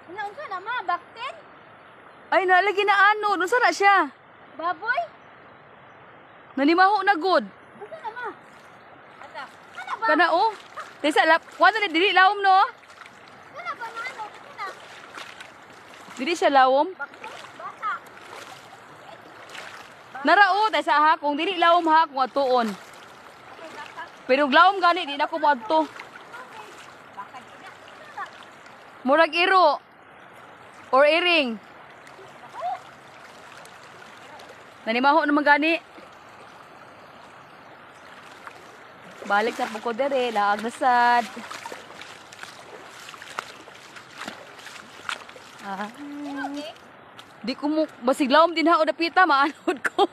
Unsa na ma, bakten? Ay, nalagi na ano. Unsa na siya? Baboy? Nanimaho na good. Unsa na ma? Ata. Ano ba? Kana oh. Tesa lap, kuan na dili lawom no. Ano ba na ano? Ano? Dili siya lawom. Bakten? Bata. Nara oh, tesa ha kung dili lawom ha kung atuon. Okay, bata. Pero lawom gani di na ko moadto. Okay. Baka di na. Ano na? Murag iro or iring. Nanimaho naman gani. Balik na po ko dere, laag na sad. Okay. Di ko mo, basig lawom din ha o dapita, maanod ko.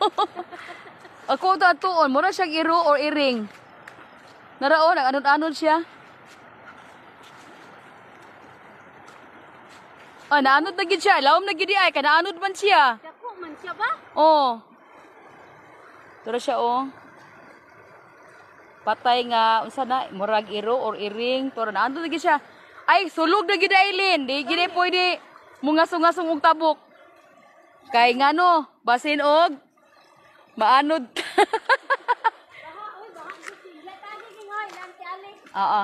Ako ito atuon, mura siyang iro or iring. Naraon, nag-anod-anod siya. Ah, naanod na gid siya, lawom na gid di ay, kanaanod man siya. Dako man siya ba? Oh. Tara siya oh. Patay nga unsa na murag iro or iring, tara naanod na gid siya. Ay, sulog na gid Aileen, di gid pwede mungasong-ngasong og tabok. Kay ngano, basin og maanod. Baha, oy, baha. Latagi kingoy, lang ti ali. Oo.